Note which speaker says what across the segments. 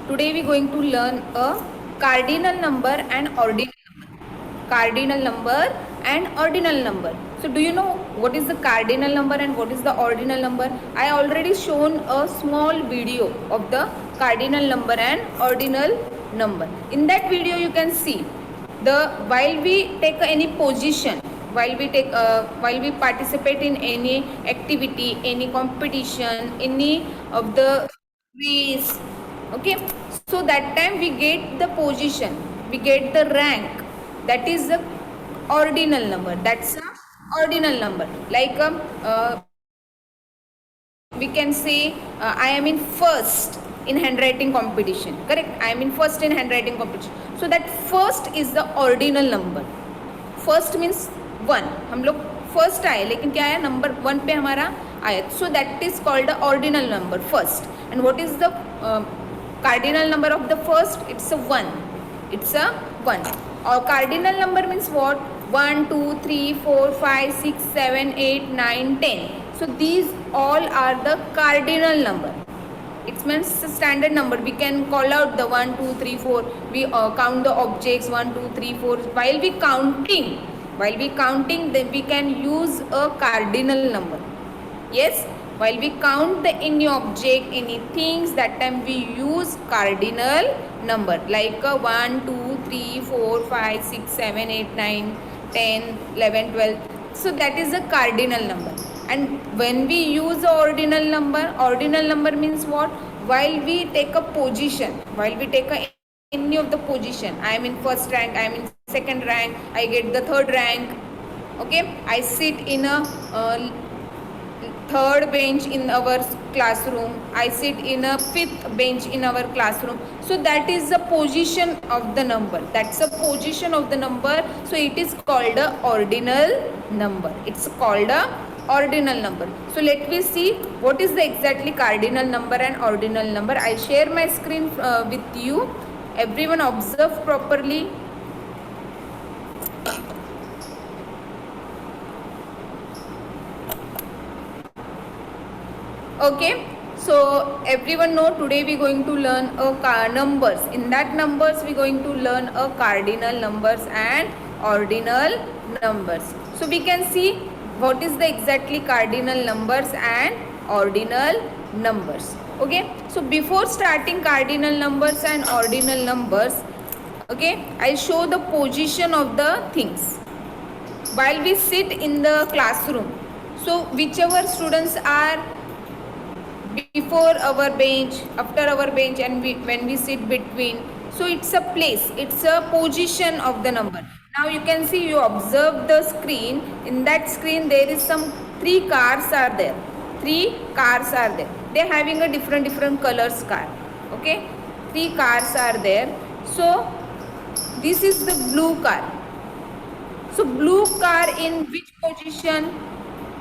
Speaker 1: Today we going to learn a cardinal number and ordinal number. Cardinal number and ordinal number. So do you know what is the cardinal number and what is the ordinal number? I already shown a small video of the cardinal number and ordinal number. In that video you can see the while we take any position, while we participate in any activity, any competition, any of the quiz, okay, so that time we get the position, we get the rank, that is the ordinal number. That's a ordinal number. Like we can say I am in first in handwriting competition, correct? I am in first in handwriting competition, so that first is the ordinal number. First means one, हम लोग first आए लेकिन क्या आया, number one पे हमारा आया, so that is called the ordinal number first. And what is the cardinal number of the first? It's a one, it's a one. और cardinal number means what? 1 2 3 4 5 6 7 8 9 10. So these all are the cardinal number. It means standard number. We can call out the 1 2 3 4. We count the objects 1 2 3 4. While we counting, then we can use a cardinal number. Yes, while we count the any object, any things, that time we use cardinal number, like 1 2 3 4 5 6 7 8 9 10 11 12. So that is a cardinal number. And when we use ordinal number means what? While we take a position, while we take any of the position, I am in first rank, I am in second rank, I get the third rank, okay, I sit in a third bench in our classroom, I sit in a fifth bench in our classroom. So that is the position of the number, that's a position of the number. So it is called a ordinal number, it's called a ordinal number. So let me see what is the exactly cardinal number and ordinal number. I share my screen with you. Everyone observe properly. Okay, so everyone know today we going to learn a numbers. In that numbers we going to learn a cardinal numbers and ordinal numbers. So we can see what is the exactly cardinal numbers and ordinal numbers. Okay, so before starting cardinal numbers and ordinal numbers, okay, I show the position of the things while we sit in the classroom. So whichever students are before our bench, after our bench, and when we sit between, so it's a place, it's a position of the number. Now you can see, you observe the screen. In that screen there is some three cars are there, they're having a different colors car, okay, three cars are there. So this is the blue car. So blue car in which position?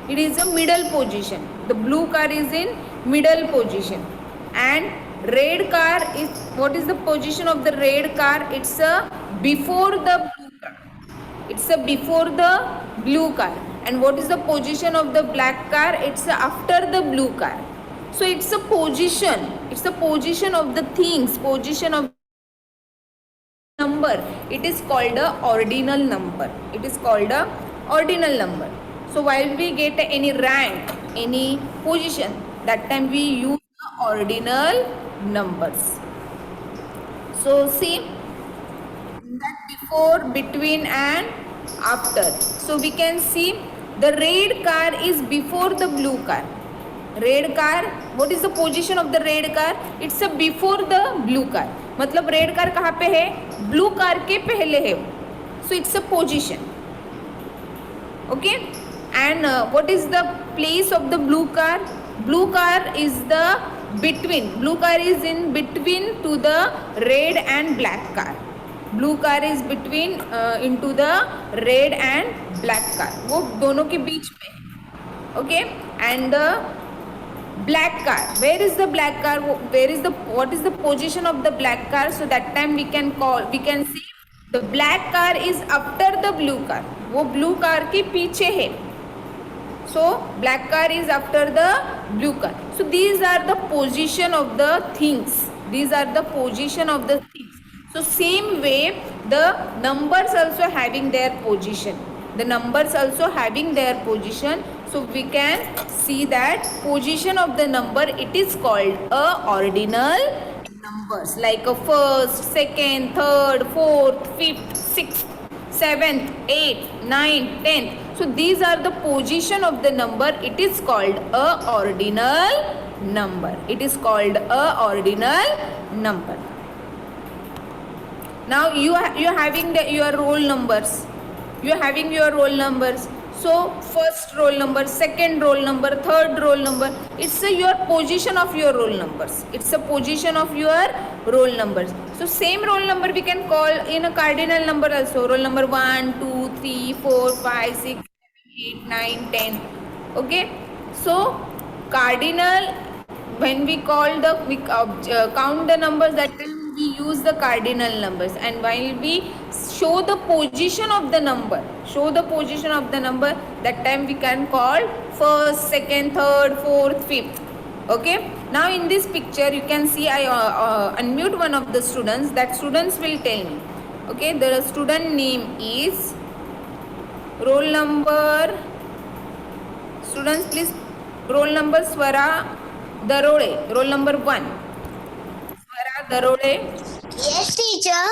Speaker 1: It is a middle position. The blue car is in middle position. And red car is, what is the position of the red car? It's a before the blue car. It's a before the blue car. And what is the position of the black car? It's after the blue car. So it's a position. It's the position of the things, position of number. It is called a ordinal number. It is called a ordinal number. So while we get any rank, any position, that time we use the ordinal numbers. So see that before, between and after. So we can see the red car is before the blue car. Red car, what is the position of the red car? It's a before the blue car. मतलब red car कहाँ पे है? Blue car के पहले है. So it's a position. Okay. And what is the place of the blue car? Blue car is the between. Blue car is in between to the red and black car. Blue car is between into the red and black car. वो दोनों के बीच में. Okay. And the black car, where is the black car? Where is the, what is the position of the black car? So that time we can see the black car is after the blue car. वो blue car के पीछे है. So black car is after the blue car. So these are the position of the things. These are the position of the things. So same way the numbers also having their position. The numbers also having their position. So we can see that position of the number, it is called a ordinal numbers, like a first, second, third, fourth, fifth, sixth, seventh, eighth, ninth, tenth. So these are the position of the number. It is called a ordinal number. It is called a ordinal number. Now you are having your roll numbers. You are having your roll numbers. So first roll number, second roll number, third roll number. It's your position of your roll numbers. It's a position of your roll numbers. So same roll number we can call in a cardinal number also. Roll number 1, 2, 3, 4, 5, 6, 7, 8, 9, 10. Okay. So cardinal, when we call the count the numbers, that time we use the cardinal numbers, and while we show the position of the number, that time we can call first, second, third, fourth, fifth. Okay. Now in this picture you can see I unmute one of the students. That students will tell me. Okay, the student name is roll number. Students, please, roll number Swara Darode, roll number 1. Swara Darode.
Speaker 2: Yes, teacher.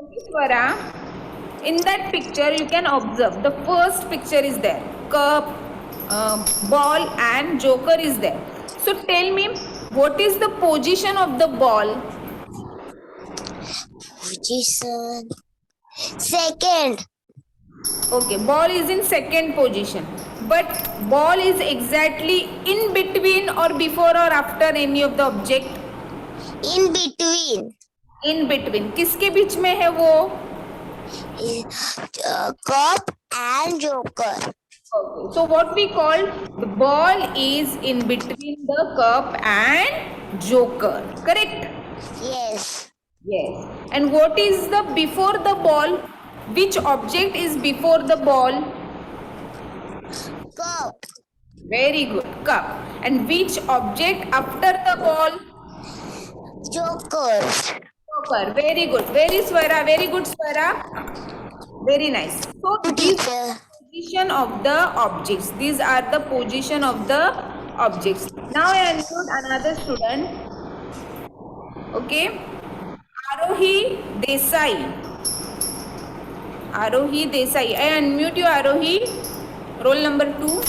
Speaker 1: Okay, Swara. In that picture, you can observe the first picture is there. Cup, ball, and joker is there. So tell me, what is the position of the ball?
Speaker 2: Position. Second.
Speaker 1: Okay, ball is in second position. But ball is exactly in between or before or after any of the object?
Speaker 2: In between.
Speaker 1: In between. किसके बीच में है वो?
Speaker 2: Cup and joker.
Speaker 1: Okay. So what we call the ball is in between the cup and joker. Correct?
Speaker 2: Yes.
Speaker 1: Yes. And what is the before the ball? Which object is before the ball?
Speaker 2: Cup.
Speaker 1: Very good. Cup. And which object after the ball?
Speaker 2: Joker.
Speaker 1: Joker. Very good. Very Swara. Very good, Swara. Very nice. So these
Speaker 2: Teacher.
Speaker 1: position of the objects. These are the position of the objects. Now I unmute another student. Okay. Arohi Desai. Arohi Desai. I unmute you, Arohi. Roll number 2.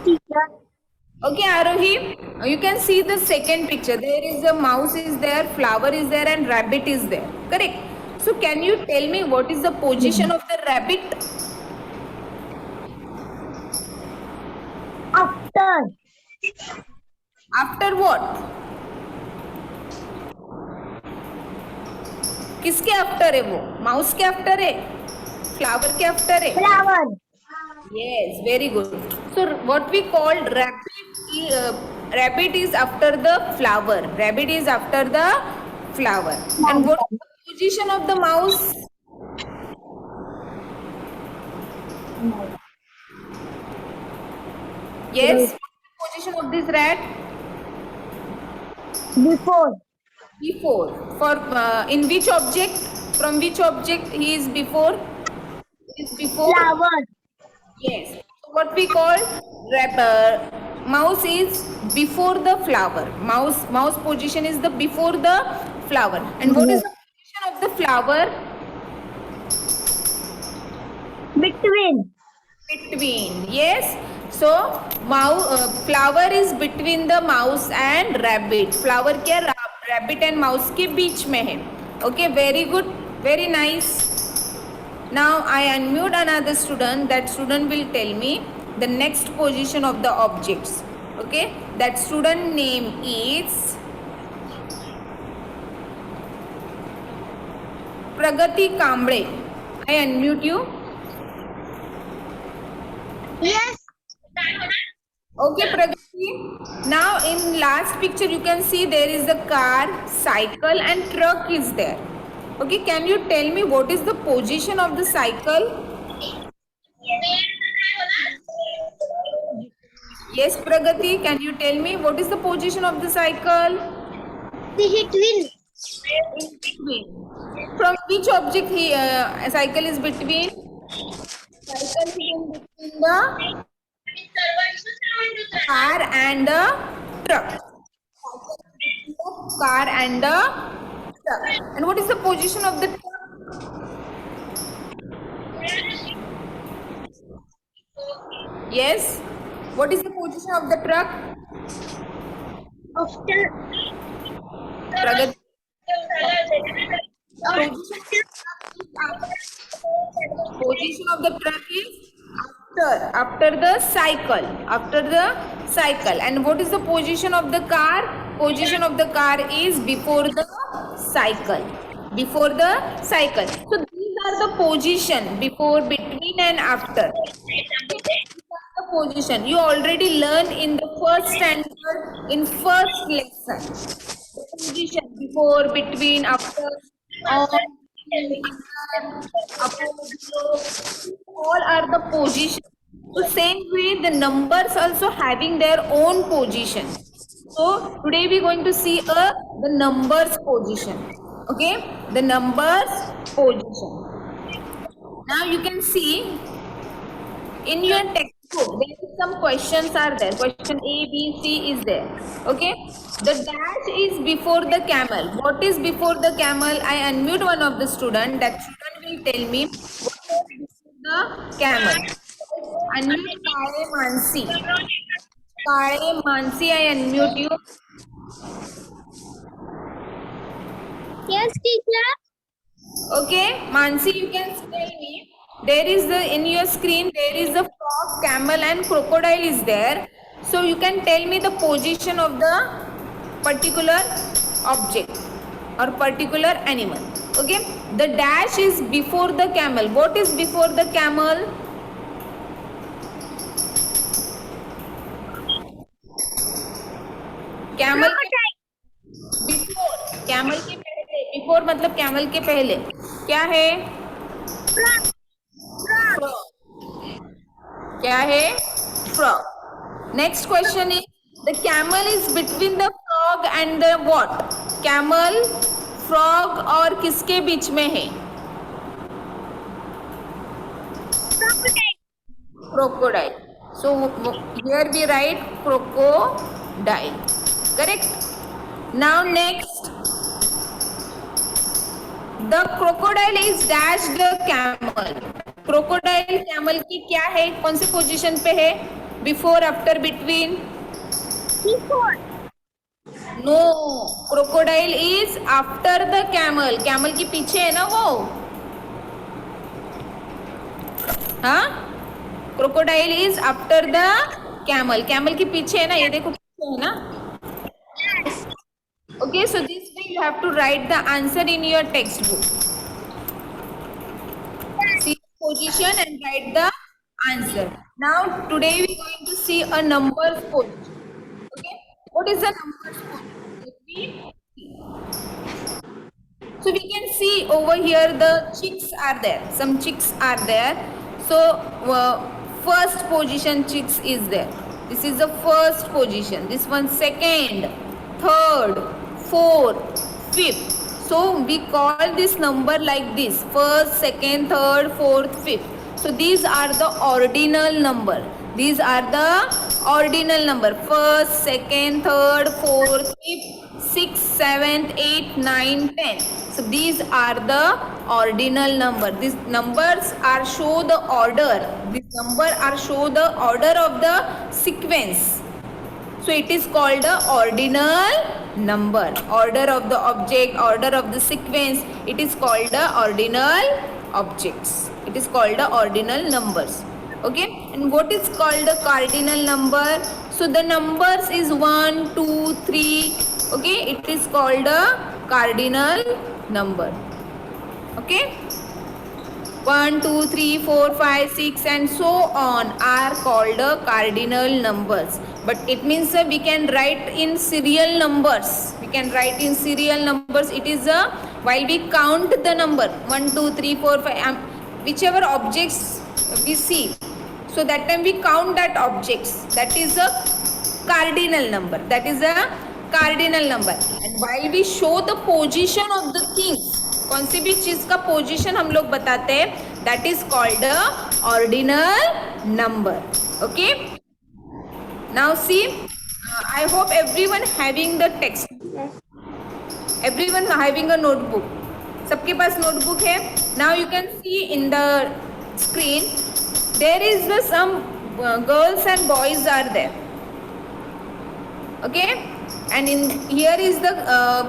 Speaker 2: Teacher.
Speaker 1: Okay, Arohi. You can see the second picture. There is a mouse is there, flower is there, and rabbit is there. Correct. So can you tell me what is the position of the rabbit?
Speaker 2: After.
Speaker 1: After what? किसके after है वो? Mouse के after है? Flower के after है?
Speaker 2: Flower.
Speaker 1: Yes, very good. So what we called rabbit is after the flower. Rabbit is after the flower. And what is the position of the mouse? Yes. What is the position of this rat?
Speaker 2: Before.
Speaker 1: Before. For in which object? From which object he is before? He is before.
Speaker 2: Flower.
Speaker 1: Yes. So what we call mouse is before the flower. Mouse position is the before the flower. And what is the position of the flower?
Speaker 2: Between.
Speaker 1: Between. Yes. So flower is between the mouse and rabbit. Flower क्या rabbit and mouse के बीच में है. Okay. Very good. Very nice. Now I unmute another student. That student will tell me the next position of the objects. Okay. That student name is Pragati Kamble. I unmute you.
Speaker 2: Yes.
Speaker 1: Okay, Pragati. Now in last picture you can see there is a car, cycle and truck is there. Okay, can you tell me what is the position of the cycle? Yes, Pragati, can you tell me what is the position of the cycle?
Speaker 2: Between.
Speaker 1: In between. From which object a cycle is between? Cycle is in between the car and the truck. Car and the truck. And what is the position of the truck? Yes. What is the position of the truck?
Speaker 2: After.
Speaker 1: Pragati. Position of the truck is after the cycle. And what is the position of the car? Position of the car is before the cycle. So these are the position before, between and after. The position you already learned in the first standard, in first lesson. The position before, between, after, on, under, upper, below, all are the position. So same way the numbers also having their own position. So today we are going to see the numbers position. Okay, the numbers position. Now you can see in your textbook there is some questions are there. Question A, B, C is there. Okay, the dash is before the camel. What is before the camel? I unmute one of the student. That student will tell me what is before the camel. Unmute Kale Mansi. Kale Mansi, I unmute you.
Speaker 2: Yes, teacher.
Speaker 1: Okay, Mansi, you can tell me. There is in your screen there is a frog, camel, and crocodile is there. So you can tell me the position of the particular object or particular animal. Okay, the dash is before the camel. What is before the camel? Camel before, camel के पहले, before मतलब camel के पहले क्या है? क्या है? Frog. Next question is, the camel is between the frog and the what? Camel, frog और किसके बीच में है? Crocodile. So here we write crocodile. Correct? Now next, the crocodile is dash the camel. Crocodile camel की क्या है? कौन से position पे है? Before, after, between?
Speaker 2: Before.
Speaker 1: No, crocodile is after the camel. Camel के पीछे है ना वो? हाँ? Crocodile is after the camel. Camel के पीछे है ना? ये देखो पीछे है ना? Okay, so this way you have to write the answer in your textbook. See the position and write the answer. Now today we are going to see a numbers position. Okay, what is the numbers position? Let me see. So we can see over here the chicks are there. Some chicks are there. So first position chicks is there. This is the first position. This one second, third, fourth, fifth. So we call this number like this: first, second, third, fourth, fifth. So these are the ordinal number. These are the ordinal number: first, second, third, fourth, fifth, sixth, seventh, eighth, ninth, tenth. So these are the ordinal number. These numbers are show the order. These number are show the order of the sequence. So it is called the ordinal number. Order of the object, order of the sequence. It is called the ordinal objects. It is called the ordinal numbers. Okay. And what is called the cardinal number? So the numbers is 1, 2, 3. Okay. It is called the cardinal number. Okay. 1, 2, 3, 4, 5, 6 and so on are called the cardinal numbers. But it means we can write in serial numbers. We can write in serial numbers. It is while we count the number 1, 2, 3, 4, 5, whichever objects we see. So that time we count that objects. That is a cardinal number. That is a cardinal number. And while we show the position of the things, कौन सी भी चीज का position हम लोग बताते हैं, that is called a ordinal number. Okay, now see, I hope everyone having the text, everyone having a notebook. सबके पास notebook है. Now you can see in the screen there is the some girls and boys are there. Okay, and in here is the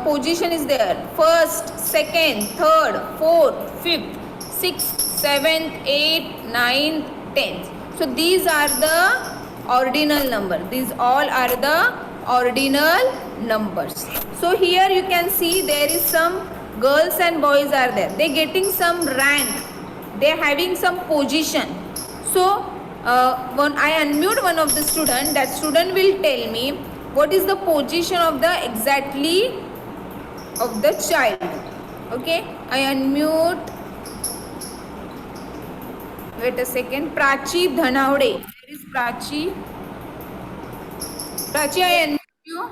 Speaker 1: position is there: first, second, third, fourth, fifth, sixth, seventh, eighth, ninth, 10th. So these are the ordinal number. These all are the ordinal numbers. So here you can see there is some girls and boys are there. They getting some rank, they having some position. So when I unmute one of the student, that student will tell me what is the position of the exactly of the child. Okay, I unmute. Wait a second. Prachi Dhanavde. Where is Prachi? Prachi, I unmute you.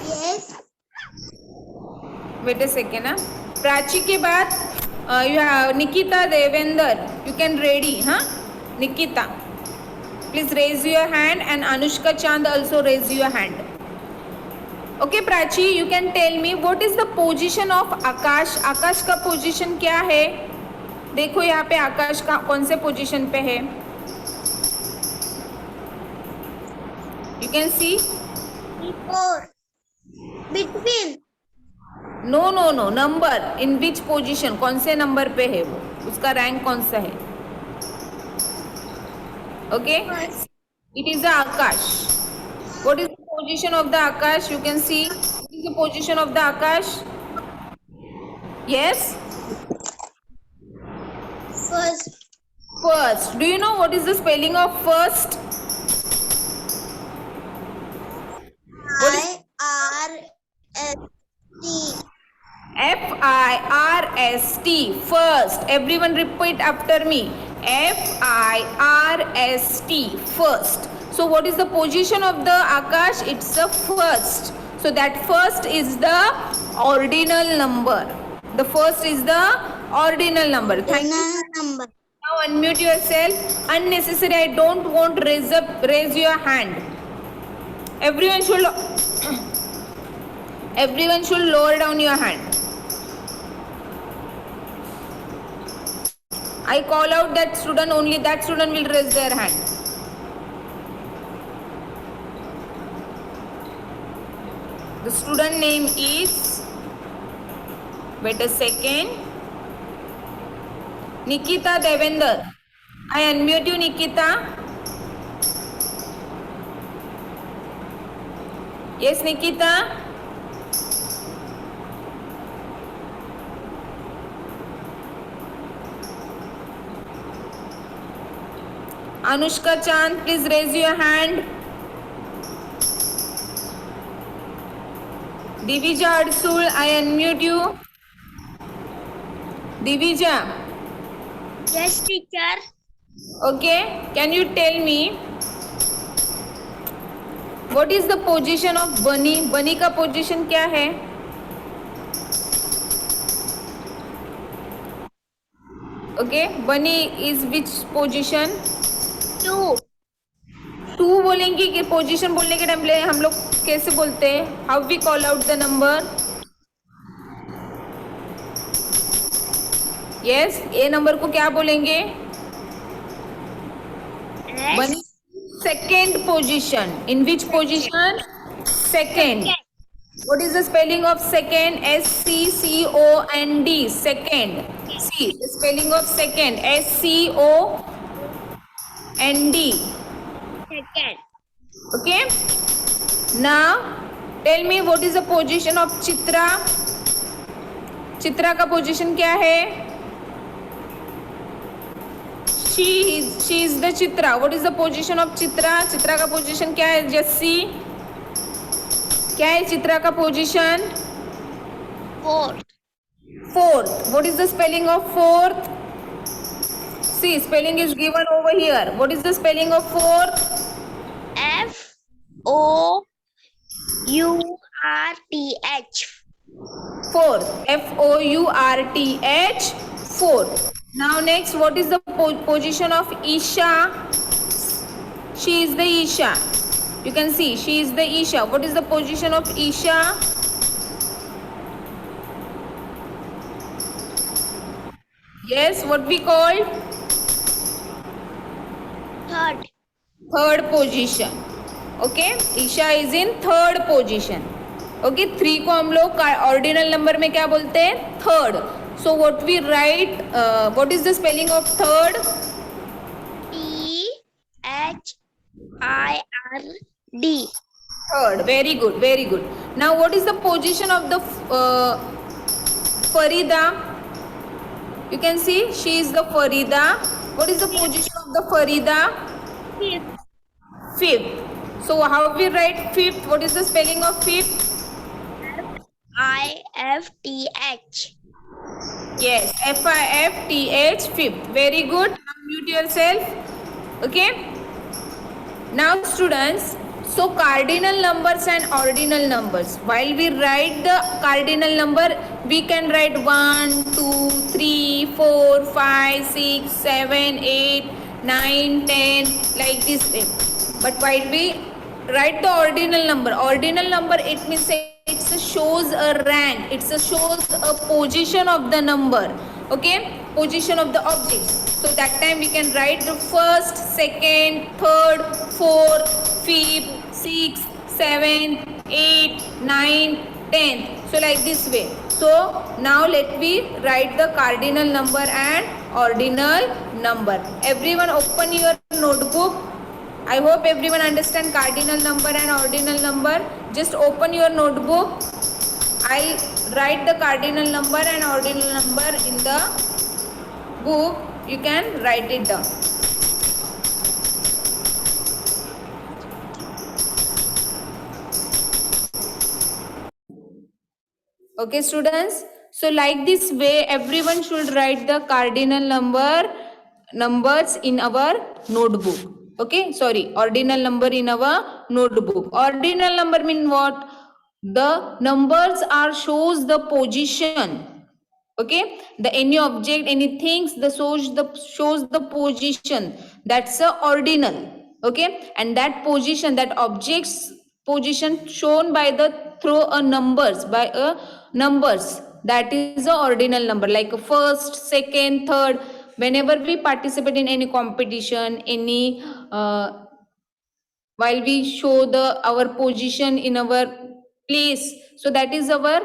Speaker 2: Yes.
Speaker 1: Wait a second. Prachi के बाद you have Nikita Devender. You can ready, huh? Nikita, please raise your hand, and Anushka Chand also raise your hand. Okay, Prachi, you can tell me what is the position of Akash. आकाश का position क्या है? देखो यहाँ पे आकाश का कौन से position पे है? You can see.
Speaker 2: Before. Between.
Speaker 1: No. Number in which position? कौन से number पे है वो? उसका rank कौन सा है? Okay.
Speaker 2: First.
Speaker 1: It is the Akash. What is the position of the Akash? You can see. What is the position of the Akash? Yes.
Speaker 2: First.
Speaker 1: First. Do you know what is the spelling of first?
Speaker 2: I-R-S-T.
Speaker 1: F-I-R-S-T. First. Everyone repeat after me. F-I-R-S-T. First. So what is the position of the Akash? It's the first. So that first is the ordinal number. The first is the ordinal number. Thank you.
Speaker 2: Number.
Speaker 1: Now unmute yourself. Unnecessary. I don't want raise your hand. Everyone should lower down your hand. I call out that student, only that student will raise their hand. The student name is, wait a second, Nikita Devender. I unmute you, Nikita. Yes, Nikita. Anushka Chand, please raise your hand. Divija Adsul, I unmute you. Divija.
Speaker 2: Yes, teacher.
Speaker 1: Okay, can you tell me what is the position of Bunny? Bunny का position क्या है? Okay, Bunny is which position?
Speaker 2: 2.
Speaker 1: 2 बोलेंगे कि position बोलने के time पे हम लोग कैसे बोलते हैं? How we call out the number? Yes, a number को क्या बोलेंगे? बनी second position. In which position? Second. What is the spelling of second? S-C-C-O-N-D. Second. See, the spelling of second. S-C-O-N-D.
Speaker 2: Second.
Speaker 1: Okay. Now, tell me what is the position of Chitra? Chitra का position क्या है? She is the Chitra. What is the position of Chitra? Chitra का position क्या है? जस्सी, क्या है चित्रा का position?
Speaker 2: 4th.
Speaker 1: Fourth. What is the spelling of fourth? See, spelling is given over here. What is the spelling of fourth?
Speaker 2: F-O-U-R-T-H. F-O-U-R-T-H.
Speaker 1: Fourth. F-O-U-R-T-H. Fourth. Now next, what is the position of Isha? She is the Isha. You can see she is the Isha. What is the position of Isha? Yes, what we call?
Speaker 2: Third.
Speaker 1: Third position. Okay, Isha is in third position. Okay, 3 को हम लोग ordinal number में क्या बोलते हैं? Third. So what we write? What is the spelling of third?
Speaker 2: T-H-I-R-D.
Speaker 1: Third. Very good. Very good. Now what is the position of the Farida? You can see she is the Farida. What is the position of the Farida?
Speaker 2: Fifth.
Speaker 1: Fifth. So how we write fifth? What is the spelling of fifth?
Speaker 2: I-F-T-H.
Speaker 1: Yes, F-I-F-T-H, fifth. Very good. Now mute yourself. Okay. Now students, so cardinal numbers and ordinal numbers. While we write the cardinal number, we can write 1, 2, 3, 4, 5, 6, 7, 8, 9, 10 like this way. But while we write the ordinal number it means it shows a rank, it shows a position of the number. Okay, position of the objects. So that time we can write the first, second, third, fourth, fifth, sixth, seventh, 8, 9, 10. So like this way. So now let me write the cardinal number and ordinal number. Everyone open your notebook. I hope everyone understand cardinal number and ordinal number. Just open your notebook. I'll write the cardinal number and ordinal number in the book. You can write it down. Okay students, so like this way everyone should write the cardinal numbers in our notebook. Okay, sorry, ordinal number in our notebook. Ordinal number mean what? The numbers are shows the position. Okay, the any object, any things, the shows the position. That's a ordinal. Okay, and that position, that object's position shown by the through a numbers, that is a ordinal number, like a first, second, third. Whenever we participate in any competition, any while we show our position in our place, so that is our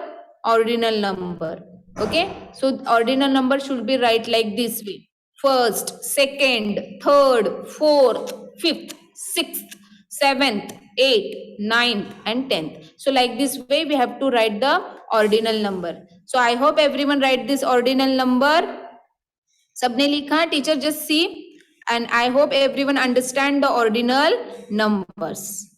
Speaker 1: ordinal number. Okay, so ordinal number should be right like this way: first, second, third, fourth, fifth, sixth, seventh, eighth, ninth and 10th. So like this way we have to write the ordinal number. So I hope everyone write this ordinal number. सबने लिखा, teacher just see, and I hope everyone understand the ordinal numbers.